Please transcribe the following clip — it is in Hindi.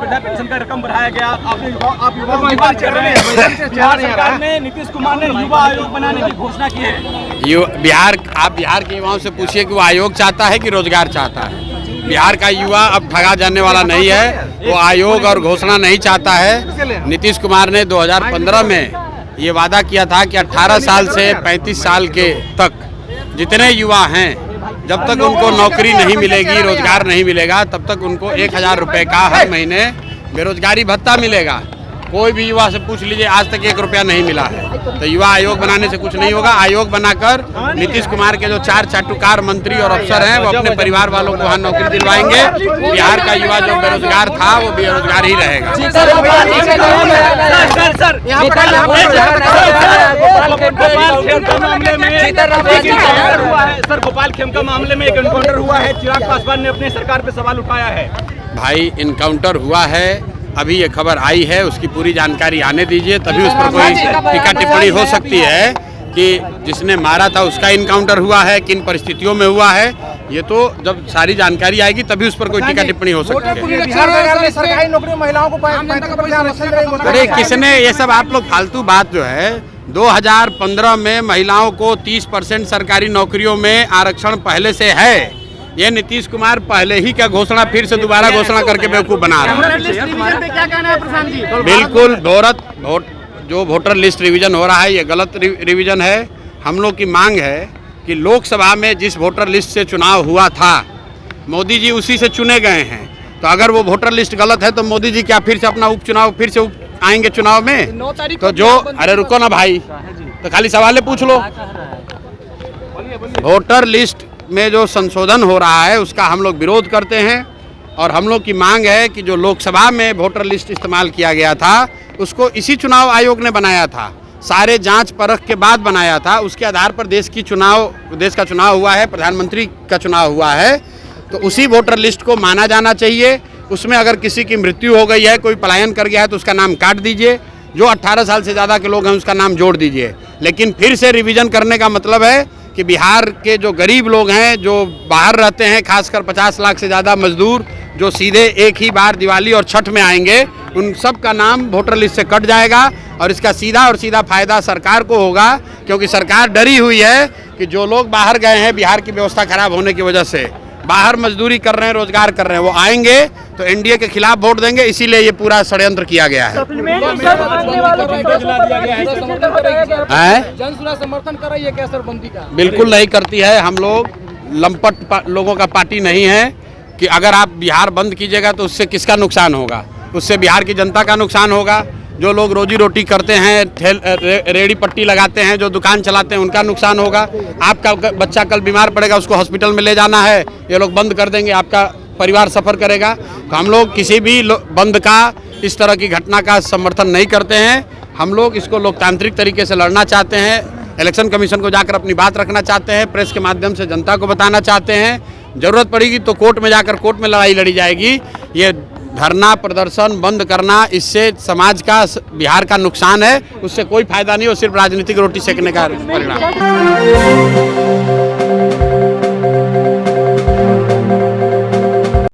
वृद्धा पेंशन का रकम बढ़ाया गया। आप युवा कर रहे हैं। बिहार सरकार ने नीतीश कुमार ने युवा आयोग बनाने की घोषणा की है। आप बिहार के युवाओं से पूछिए कि वो आयोग चाहता है कि रोजगार चाहता है। बिहार का युवा अब ठगा जाने वाला नहीं है, वो आयोग और घोषणा नहीं चाहता है। नीतीश कुमार ने 2015 में ये वादा किया था कि 18 साल से 35 साल के तक जितने युवा हैं, जब तक उनको नौकरी नहीं मिलेगी, रोजगार नहीं मिलेगा, तब तक उनको 1000 रुपये का हर महीने बेरोजगारी भत्ता मिलेगा। कोई भी युवा से पूछ लीजिए, आज तक 1 रुपया नहीं मिला है। तो युवा आयोग बनाने से कुछ नहीं होगा। आयोग बनाकर नीतीश कुमार के जो 4 चाटुकार मंत्री और अफसर हैं, वो अपने परिवार वालों को वहाँ नौकरी दिलवाएंगे। बिहार का युवा जो बेरोजगार था, वो बेरोजगार ही रहेगा। सर, गोपाल खेमका मामले में एक एनकाउंटर हुआ है। चिराग पासवान ने अपने सरकार पे सवाल उठाया है। भाई, एनकाउंटर हुआ है, अभी ये खबर आई है, उसकी पूरी जानकारी आने दीजिए, तभी उस पर कोई टीका टिप्पणी हो सकती है कि जिसने मारा था उसका इनकाउंटर हुआ है, किन परिस्थितियों में हुआ है। ये तो जब सारी जानकारी आएगी तभी उस पर कोई टीका टिप्पणी हो सकती है। सरकारी नौकरी महिलाओं को अरे किसने ये सब, आप लोग फालतू बात जो है, 2015 में महिलाओं को 30% सरकारी नौकरियों में आरक्षण पहले से है। ये नीतीश कुमार पहले ही क्या घोषणा फिर से दोबारा घोषणा करके बेवकूफ बना रहा है। क्या कहना है प्रशांत जी? बिल्कुल जो वोटर लिस्ट रिवीजन हो रहा है, ये गलत रिवीजन है। हम लोग की मांग है कि लोकसभा में जिस वोटर लिस्ट से चुनाव हुआ था, मोदी जी उसी से चुने गए हैं। तो अगर वो वोटर लिस्ट गलत है तो मोदी जी क्या फिर से अपना उपचुनाव फिर से आएंगे चुनाव में? तो जो, अरे रुको ना भाई, तो खाली सवाल पूछ लो। वोटर लिस्ट में जो संशोधन हो रहा है उसका हम लोग विरोध करते हैं और हम लोग की मांग है कि जो लोकसभा में वोटर लिस्ट इस्तेमाल किया गया था उसको इसी चुनाव आयोग ने बनाया था, सारे जांच परख के बाद बनाया था। उसके आधार पर देश का चुनाव हुआ है, प्रधानमंत्री का चुनाव हुआ है। तो उसी वोटर लिस्ट को माना जाना चाहिए। उसमें अगर किसी की मृत्यु हो गई है, कोई पलायन कर गया है, तो उसका नाम काट दीजिए। जो 18 साल से ज़्यादा के लोग हैं उसका नाम जोड़ दीजिए। लेकिन फिर से रिवीजन करने का मतलब है कि बिहार के जो गरीब लोग हैं, जो बाहर रहते हैं, खासकर 50 लाख से ज़्यादा मजदूर जो सीधे एक ही बार दिवाली और छठ में आएंगे, उन सब का नाम वोटर लिस्ट से कट जाएगा। और इसका सीधा फ़ायदा सरकार को होगा, क्योंकि सरकार डरी हुई है कि जो लोग बाहर गए हैं, बिहार की व्यवस्था खराब होने की वजह से बाहर मजदूरी कर रहे हैं, रोजगार कर रहे हैं, वो आएंगे तो एनडीए के खिलाफ वोट देंगे। इसीलिए ये पूरा षड्यंत्र किया गया है। समर्थन कर रही है क्या सर बंदी का? बिल्कुल नहीं करती है। हम लोग लंपट लोगों का पार्टी नहीं है कि अगर आप बिहार बंद कीजिएगा तो उससे किसका नुकसान होगा? उससे बिहार की जनता का नुकसान होगा। जो लोग रोजी रोटी करते हैं, रेड़ी पट्टी लगाते हैं, जो दुकान चलाते हैं, उनका नुकसान होगा। आपका बच्चा कल बीमार पड़ेगा, उसको हॉस्पिटल में ले जाना है, ये लोग बंद कर देंगे, आपका परिवार सफ़र करेगा। तो हम लोग किसी भी बंद का, इस तरह की घटना का समर्थन नहीं करते हैं। हम लोग इसको लोकतांत्रिक तरीके से लड़ना चाहते हैं, इलेक्शन कमीशन को जाकर अपनी बात रखना चाहते हैं, प्रेस के माध्यम से जनता को बताना चाहते हैं। ज़रूरत पड़ेगी तो कोर्ट में जाकर कोर्ट में लड़ाई लड़ी जाएगी। ये धरना प्रदर्शन बंद करना, इससे समाज का, बिहार का नुकसान है, उससे कोई फायदा नहीं, वो सिर्फ राजनीतिक रोटी सेकने का परिणाम।